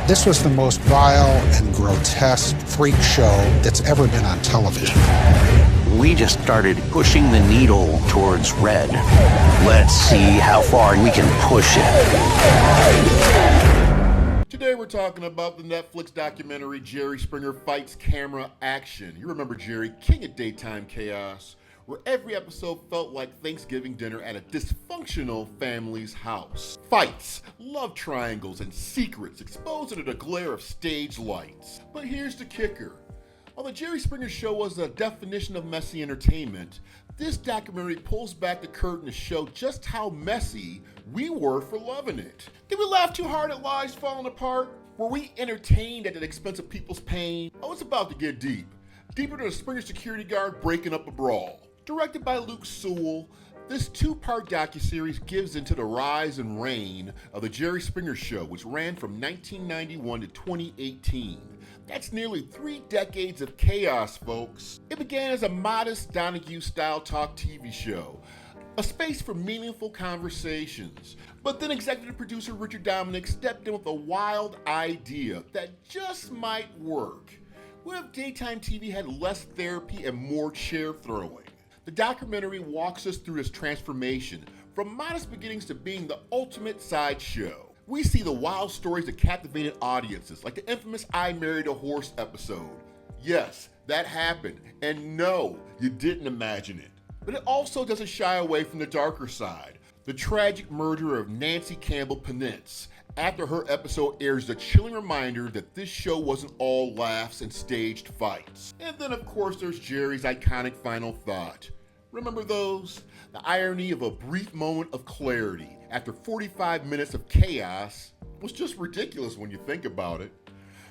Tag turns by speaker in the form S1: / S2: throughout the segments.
S1: This was the most vile and grotesque freak show that's ever been on television.
S2: We just started pushing the needle towards red. Let's see how far we can push it.
S3: Today we're talking about the Netflix documentary Jerry Springer Fights Camera Action. You remember Jerry, king of daytime chaos, where every episode felt like Thanksgiving dinner at a dysfunctional family's house. Fights, love triangles, and secrets exposed under the glare of stage lights. But here's the kicker. While the Jerry Springer Show was the definition of messy entertainment, this documentary pulls back the curtain to show just how messy we were for loving it. Did we laugh too hard at lives falling apart? Were we entertained at the expense of people's pain? Oh, it's about to get deep. Deeper than a Springer security guard breaking up a brawl. Directed by Luke Sewell, this two-part docuseries gives into the rise and reign of the Jerry Springer Show, which ran from 1991 to 2018. That's nearly 3 decades of chaos, folks. It began as a modest Donahue-style talk TV show, a space for meaningful conversations. But then executive producer Richard Dominic stepped in with a wild idea that just might work. What if daytime TV had less therapy and more chair throwing? The documentary walks us through this transformation, from modest beginnings to being the ultimate sideshow. We see the wild stories that captivated audiences, like the infamous I Married a Horse episode. Yes, that happened, and no, you didn't imagine it. But it also doesn't shy away from the darker side, the tragic murder of Nancy Campbell Penance. After her episode airs the chilling reminder that this show wasn't all laughs and staged fights. And then of course there's Jerry's iconic final thought. Remember those? The irony of a brief moment of clarity after 45 minutes of chaos was just ridiculous when you think about it.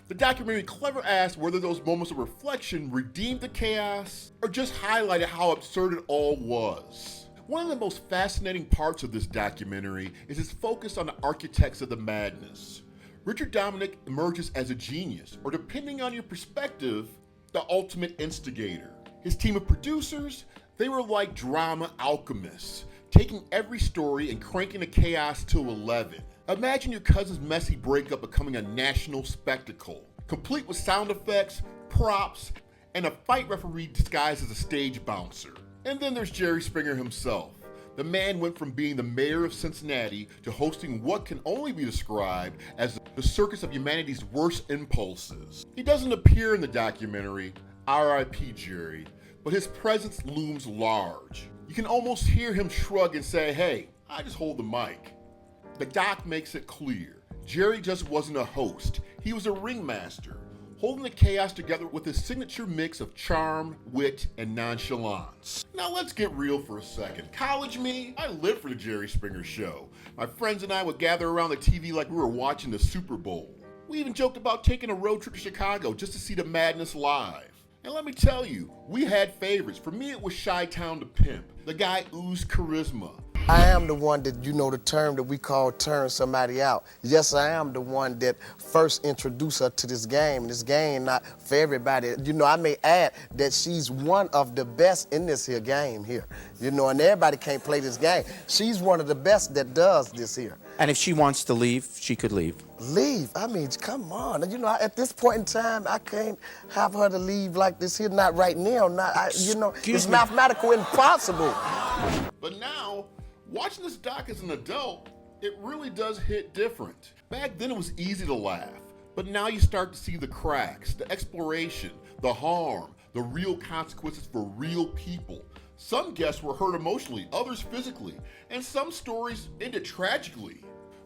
S3: The documentary clever asked whether those moments of reflection redeemed the chaos or just highlighted how absurd it all was. One of the most fascinating parts of this documentary is its focus on the architects of the madness. Richard Dominic emerges as a genius, or depending on your perspective, the ultimate instigator. His team of producers, they were like drama alchemists, taking every story and cranking the chaos to 11. Imagine your cousin's messy breakup becoming a national spectacle, complete with sound effects, props, and a fight referee disguised as a stage bouncer. And then there's Jerry Springer himself. The man went from being the mayor of Cincinnati to hosting what can only be described as the circus of humanity's worst impulses. He doesn't appear in the documentary, R.I.P. Jerry, but his presence looms large. You can almost hear him shrug and say, hey, I just hold the mic. The doc makes it clear. Jerry just wasn't a host. He was a ringmaster, holding the chaos together with his signature mix of charm, wit, and nonchalance. Now let's get real for a second. College me, I lived for the Jerry Springer Show. My friends and I would gather around the TV like we were watching the Super Bowl. We even joked about taking a road trip to Chicago just to see the madness live. And let me tell you, we had favorites. For me, it was Chi-Town to Pimp. The guy oozed charisma.
S4: I am the one that, you know, the term that we call turn somebody out. Yes, I am the one that first introduced her to this game. This game not for everybody. You know, I may add that she's one of the best in this here game here. You know, and everybody can't play this game. She's one of the best that does this here.
S5: And if she wants to leave, she could leave.
S4: Leave? I mean, come on. You know, at this point in time, I can't have her to leave like this here. Not right now. It's mathematical impossible.
S3: But now, watching this doc as an adult, it really does hit different. Back then it was easy to laugh, but now you start to see the cracks, the exploration, the harm, the real consequences for real people. Some guests were hurt emotionally, others physically, and some stories ended tragically.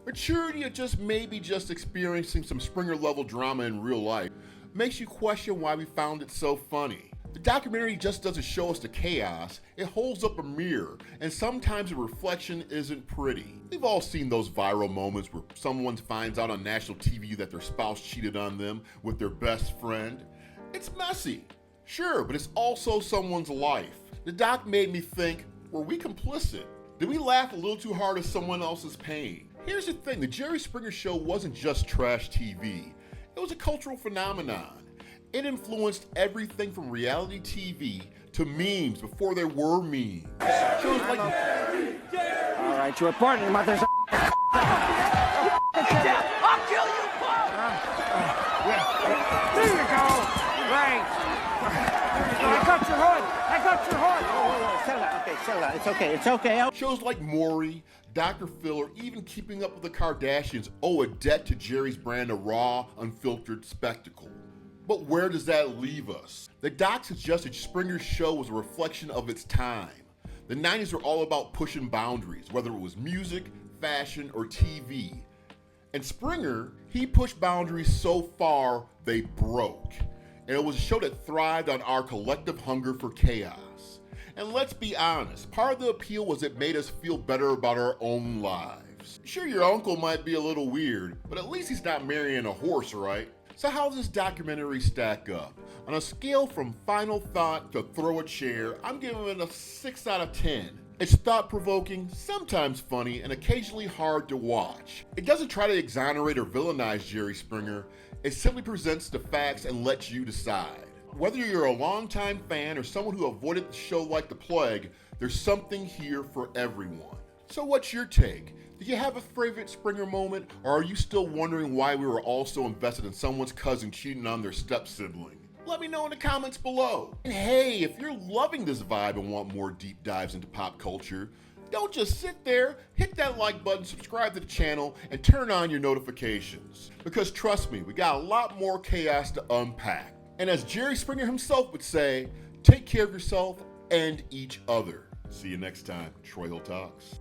S3: Maturity or just maybe just experiencing some Springer-level drama in real life makes you question why we found it so funny. The documentary just doesn't show us the chaos, it holds up a mirror, and sometimes the reflection isn't pretty. We've all seen those viral moments where someone finds out on national TV that their spouse cheated on them with their best friend. It's messy, sure, but it's also someone's life. The doc made me think, were we complicit? Did we laugh a little too hard at someone else's pain? Here's the thing, the Jerry Springer Show wasn't just trash TV, it was a cultural phenomenon. It influenced everything from reality TV to memes before there were memes. Shows like...
S6: All right, you're a partner, mother's... I'll kill you, Paul! your hood. I got your hood. Whoa, settle down. Okay, settle down. It's okay. It's okay.
S3: Shows like Maury, Dr. Phil, or even Keeping Up with the Kardashians owe a debt to Jerry's brand of raw, unfiltered spectacle. But where does that leave us? The doc suggested Springer's show was a reflection of its time. The 90s were all about pushing boundaries, whether it was music, fashion, or TV. And Springer, he pushed boundaries so far they broke. And it was a show that thrived on our collective hunger for chaos. And let's be honest, part of the appeal was it made us feel better about our own lives. Sure, your uncle might be a little weird, but at least he's not marrying a horse, right? So how does this documentary stack up? On a scale from final thought to throw a chair, I'm giving it a 6 out of 10. It's thought-provoking, sometimes funny, and occasionally hard to watch. It doesn't try to exonerate or villainize Jerry Springer, it simply presents the facts and lets you decide. Whether you're a longtime fan or someone who avoided the show like the plague, there's something here for everyone. So what's your take? Do you have a favorite Springer moment, or are you still wondering why we were all so invested in someone's cousin cheating on their step-sibling? Let me know in the comments below. And hey, if you're loving this vibe and want more deep dives into pop culture, don't just sit there, hit that like button, subscribe to the channel, and turn on your notifications. Because trust me, we got a lot more chaos to unpack. And as Jerry Springer himself would say, take care of yourself and each other. See you next time, Troy Hill Talks.